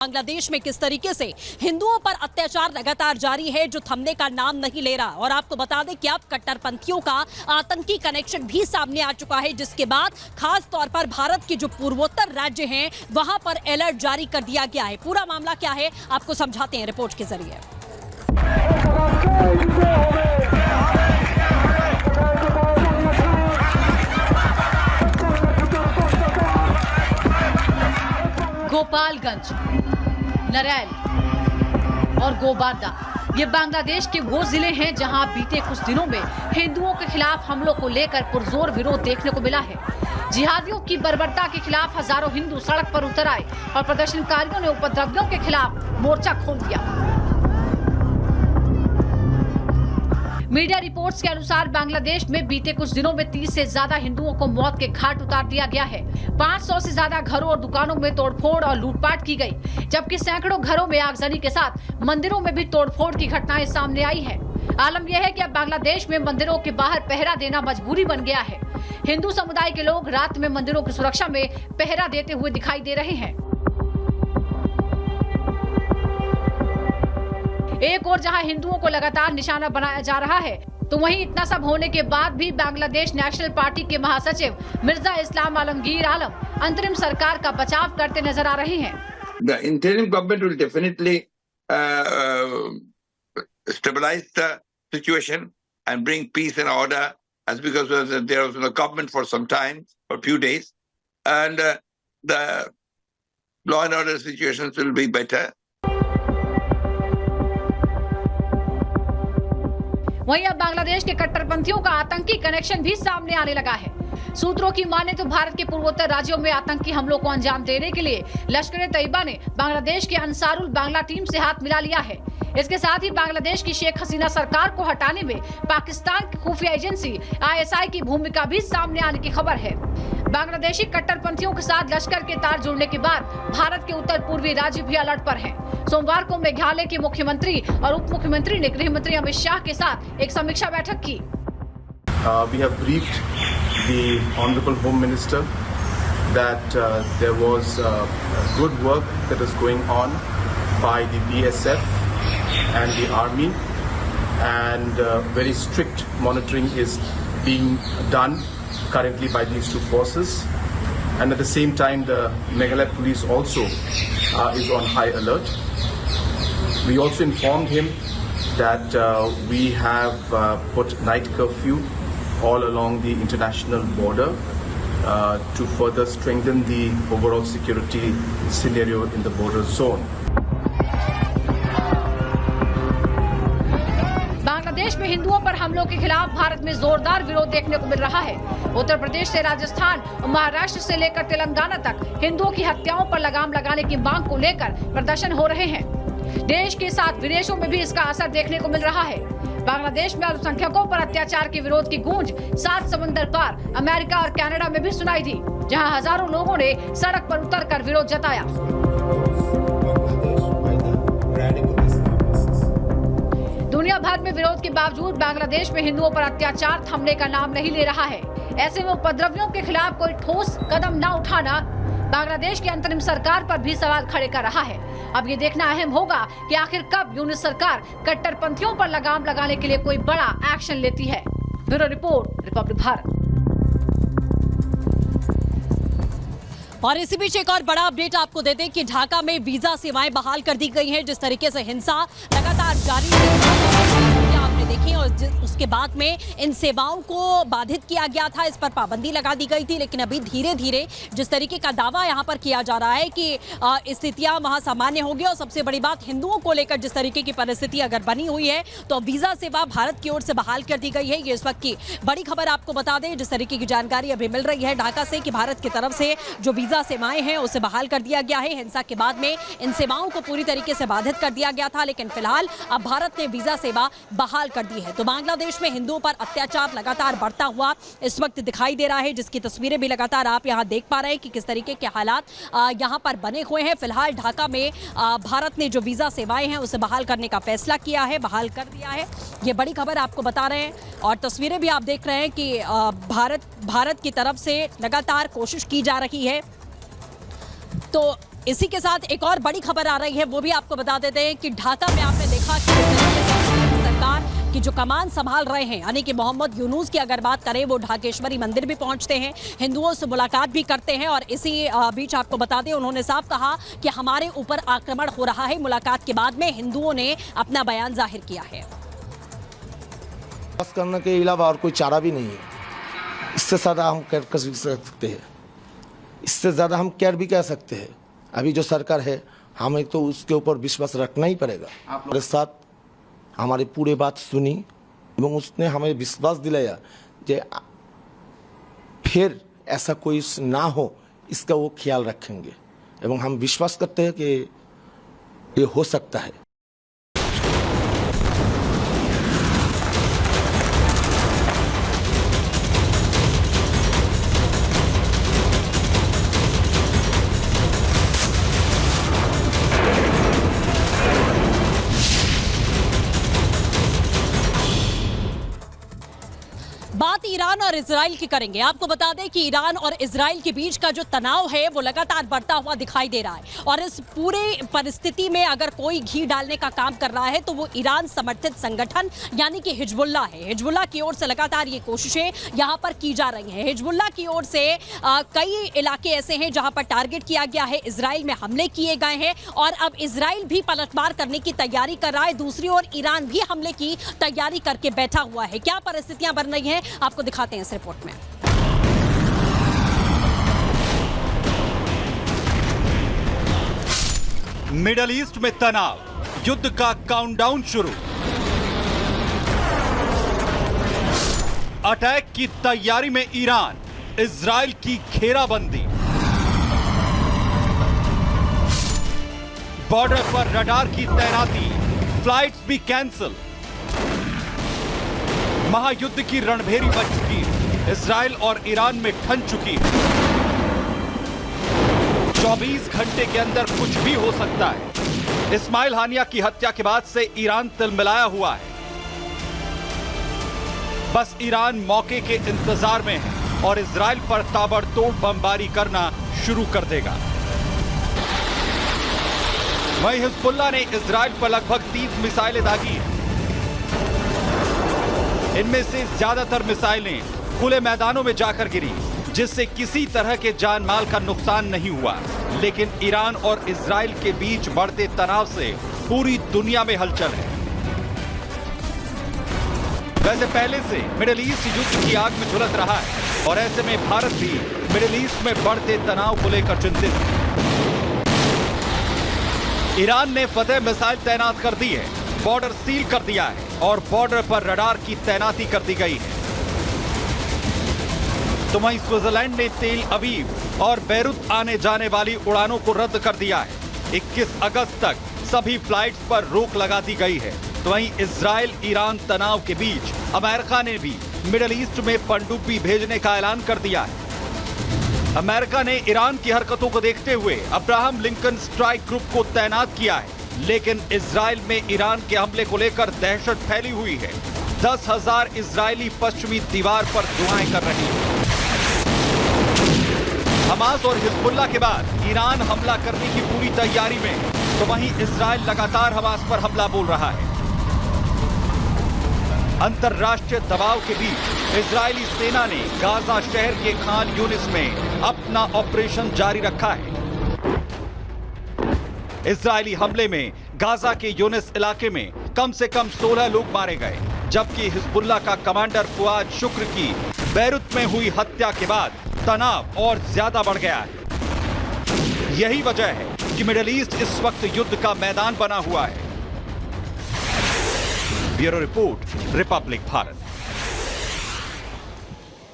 बांग्लादेश में किस तरीके से हिंदुओं पर अत्याचार लगातार जारी है, जो थमने का नाम नहीं ले रहा। और आपको बता दें कि अब कट्टरपंथियों का आतंकी कनेक्शन भी सामने आ चुका है, जिसके बाद खास तौर पर भारत के जो पूर्वोत्तर राज्य हैं वहां पर अलर्ट जारी कर दिया गया है। पूरा मामला क्या है आपको समझाते हैं रिपोर्ट के जरिए। गोपालगंज, नरैल और गोबारदा ये बांग्लादेश के वो जिले हैं जहां बीते कुछ दिनों में हिंदुओं के खिलाफ हमलों को लेकर पुरजोर विरोध देखने को मिला है। जिहादियों की बर्बरता के खिलाफ हजारों हिंदू सड़क पर उतर आए और प्रदर्शनकारियों ने उपद्रवियों के खिलाफ मोर्चा खोल दिया। मीडिया रिपोर्ट्स के अनुसार बांग्लादेश में बीते कुछ दिनों में 30 से ज्यादा हिंदुओं को मौत के घाट उतार दिया गया है। 500 से ज्यादा घरों और दुकानों में तोड़फोड़ और लूटपाट की गई, जबकि सैकड़ों घरों में आगजनी के साथ मंदिरों में भी तोड़फोड़ की घटनाएं सामने आई है। आलम यह है कि अब बांग्लादेश में मंदिरों के बाहर पहरा देना मजबूरी बन गया है। हिंदू समुदाय के लोग रात में मंदिरों की सुरक्षा में पहरा देते हुए दिखाई दे रहे हैं। एक और जहां हिंदुओं को लगातार निशाना बनाया जा रहा है, तो वहीं इतना सब होने के बाद भी बांग्लादेश नेशनल पार्टी के महासचिव मिर्जा इस्लाम आलमगीर आलम अंतरिम सरकार का बचाव करते नजर आ रहे हैं। The interim government will definitely stabilize the situation and bring peace and order, as because there was no government for some time, for a few days, and the law and order situations will be better. वहीं अब बांग्लादेश के कट्टरपंथियों का आतंकी connection भी सामने आने लगा है। सूत्रों की माने तो भारत के पूर्वोत्तर राज्यों में आतंकी हमलों को अंजाम देने के लिए लश्कर-ए-तैयबा ने बांग्लादेश के अंसारुल बांग्ला टीम से हाथ मिला लिया है। इसके साथ ही बांग्लादेश की शेख हसीना सरकार को हटाने में पाकिस्तान की खुफिया एजेंसी ISI की भूमिका भी सामने आने की खबर है। बांग्लादेशी कट्टरपंथियों के साथ लश्कर के तार जुड़ने के बाद भारत के उत्तर पूर्वी राज्य भी अलर्ट पर हैं। सोमवार को मेघालय के मुख्यमंत्री और उप मुख्यमंत्री ने गृह मंत्री अमित शाह के साथ एक समीक्षा बैठक की। We have briefed the Honorable Home Minister that there was good work that is going on by the BSF and the Army, and very strict monitoring is being done currently by these two forces. And at the same time, the Meghalaya police also is on high alert. We also informed him that we have put night curfew all along the international border to further strengthen the overall security scenario in the border zone. Bangladesh में हिंदुओं पर हमलों के खिलाफ भारत में जोरदार विरोध देखने को मिल रहा है। उत्तर प्रदेश से राजस्थान और महाराष्ट्र से लेकर तेलंगाना तक हिंदुओं की हत्याओं पर लगाम लगाने की मांग को लेकर प्रदर्शन हो रहे हैं। देश के साथ विदेशों में भी इसका असर देखने को मिल रहा है। बांग्लादेश में अल्पसंख्यकों पर अत्याचार के विरोध की गूंज 7 समुंदर पार अमेरिका और कनाडा में भी सुनाई दी, जहां हजारों लोगों ने सड़क पर उतरकर विरोध जताया। दुनिया भर में विरोध के बावजूद बांग्लादेश में हिंदुओं पर अत्याचार थमने का नाम नहीं ले रहा है। ऐसे में उपद्रवियों के खिलाफ कोई ठोस कदम न उठाना बांग्लादेश की अंतरिम सरकार पर भी सवाल खड़े कर रहा है। अब ये देखना अहम होगा कि आखिर कब यूनिस सरकार कट्टरपंथियों पर लगाम लगाने के लिए कोई बड़ा एक्शन लेती है। Bureau report, Republic Bharat. और इसी बीच एक और बड़ा अपडेट आपको दे दें कि ढाका में वीजा सेवाएं बहाल कर दी गई हैं। जिस तरीके से हिंसा लगातार जारी है आपने देखी, और उसके बाद में इन सेवाओं को बाधित किया गया था, इस पर पाबंदी लगा दी गई थी। लेकिन अभी धीरे धीरे जिस तरीके का दावा यहां पर किया जा रहा है कि स्थितियां वहां सामान्य होंगी, और सबसे बड़ी बात हिंदुओं को लेकर जिस तरीके की परिस्थिति अगर बनी हुई है, तो वीजा सेवा भारत की ओर से बहाल कर दी गई है। ये इस वक्त की बड़ी खबर आपको बता दें। जिस तरीके की जानकारी अभी मिल रही है ढाका से कि भारत की तरफ से जो वीजा सेवाएं हैं उसे बहाल कर दिया गया है। हिंसा के बाद में इन सेवाओं को पूरी तरीके से बाधित कर दिया गया था, लेकिन फिलहाल अब भारत ने वीजा सेवा बहाल कर दी है। तो बांग्लादेश में हिंदुओं पर अत्याचार लगातार बढ़ता हुआ इस वक्त दिखाई दे रहा है, जिसकी तस्वीरें भी लगातार आप यहां देख पा रहे हैं कि किस तरीके के हालात यहां पर बने हुए हैं। फिलहाल ढाका में भारत ने जो वीजा सेवाएं हैं उसे बहाल करने का फैसला किया है, बहाल कर दिया है। ये बड़ी खबर आपको बता रहे हैं, और तस्वीरें भी आप देख रहे हैं कि भारत की तरफ से लगातार कोशिश की जा रही है। तो इसी के साथ एक और बड़ी खबर आ रही है, वो भी आपको बता देते हैं कि ढाका में आपने देखा कि सरकार की जो कमान संभाल रहे हैं यानी कि मोहम्मद यूनुस की अगर बात करें, वो ढाकेश्वरी मंदिर भी पहुंचते हैं, हिंदुओं से मुलाकात भी करते हैं और इसी बीच आपको बता दें उन्होंने साफ कहा कि हमारे ऊपर आक्रमण हो रहा है। मुलाकात के बाद में हिंदुओं ने अपना बयान जाहिर किया है। बस करने के अलावा और कोई चारा भी नहीं है। इससे ज़्यादा हम कर सकते हैं, इससे ज़्यादा हम केयर भी कह सकते हैं। अभी जो सरकार है हमें तो उसके ऊपर विश्वास रखना ही पड़ेगा। हमारे साथ हमारी पूरी बात सुनी एवं उसने हमें विश्वास दिलाया कि फिर ऐसा कोई ना हो, इसका वो ख्याल रखेंगे एवं हम विश्वास करते हैं कि ये हो सकता है। बात ईरान और इजराइल की करेंगे। आपको बता दें कि ईरान और इजराइल के बीच का जो तनाव है वो लगातार बढ़ता हुआ दिखाई दे रहा है और इस पूरे परिस्थिति में अगर कोई घी डालने का काम कर रहा है तो वो ईरान समर्थित संगठन यानी कि हिजबुल्लाह है। हिजबुल्लाह की ओर से लगातार ये कोशिशें यहां पर की जा रही हैं। हिजबुल्लाह की ओर से कई इलाके ऐसे हैं जहां पर टारगेट किया गया है, इजराइल में हमले किए गए हैं और अब इजराइल भी पलटवार करने की तैयारी कर रहा है। दूसरी ओर ईरान भी हमले की तैयारी करके बैठा हुआ है। क्या परिस्थितियां बन रही हैं आपको दिखाते हैं इस रिपोर्ट में। मिडल ईस्ट में तनाव, युद्ध का काउंटडाउन शुरू, अटैक की तैयारी में ईरान, इजराइल की घेराबंदी, बॉर्डर पर रडार की तैनाती, फ्लाइट्स भी कैंसिल। महायुद्ध की रणभेरी बच चुकी है, इजराइल और ईरान में ठन चुकी है। 24 घंटे के अंदर कुछ भी हो सकता है। इस्माइल हानिया की हत्या के बाद से ईरान तिलमिलाया हुआ है। बस ईरान मौके के इंतजार में है और इजराइल पर ताबड़तोड़ बमबारी करना शुरू कर देगा। वहीं हिजबुल्लाह ने इजराइल पर लगभग 30 मिसाइलें दागी हैं। इनमें से ज्यादातर मिसाइलें खुले मैदानों में जाकर गिरी, जिससे किसी तरह के जान माल का नुकसान नहीं हुआ। लेकिन ईरान और इजराइल के बीच बढ़ते तनाव से पूरी दुनिया में हलचल है। वैसे पहले से मिडिल ईस्ट युद्ध की आग में झुलस रहा है और ऐसे में भारत भी मिडिल ईस्ट में बढ़ते तनाव को लेकर चिंतित है। ईरान ने फतेह मिसाइल तैनात कर दी है, बॉर्डर सील कर दिया है और बॉर्डर पर रडार की तैनाती कर दी गई है। तो वहीं स्विट्जरलैंड ने तेल अवीव और बेरूत आने जाने वाली उड़ानों को रद्द कर दिया है। 21 अगस्त तक सभी फ्लाइट्स पर रोक लगा दी गई है। तो वहीं इजराइल ईरान तनाव के बीच अमेरिका ने भी मिडिल ईस्ट में पनडुब्बी भेजने का ऐलान कर दिया है। अमेरिका ने ईरान की हरकतों को देखते हुए अब्राहम लिंकन स्ट्राइक ग्रुप को तैनात किया है। लेकिन इजराइल में ईरान के हमले को लेकर दहशत फैली हुई है। 10,000 इजरायली पश्चिमी दीवार पर दुआएं कर रहे हैं। हमास और हिजबुल्लाह के बाद ईरान हमला करने की पूरी तैयारी में है, तो वहीं इजराइल लगातार हमास पर हमला बोल रहा है। अंतर्राष्ट्रीय दबाव के बीच इजरायली सेना ने गाजा शहर के खान यूनिस में अपना ऑपरेशन जारी रखा है। इजरायली हमले में गाजा के यूनिस इलाके में कम से कम 16 लोग मारे गए, जबकि हिजबुल्लाह का कमांडर फुआद शुक्र की बेरूत में हुई हत्या के बाद तनाव और ज्यादा बढ़ गया है। यही वजह है कि मिडिल ईस्ट इस वक्त युद्ध का मैदान बना हुआ है। Bureau report, Republic Bharat.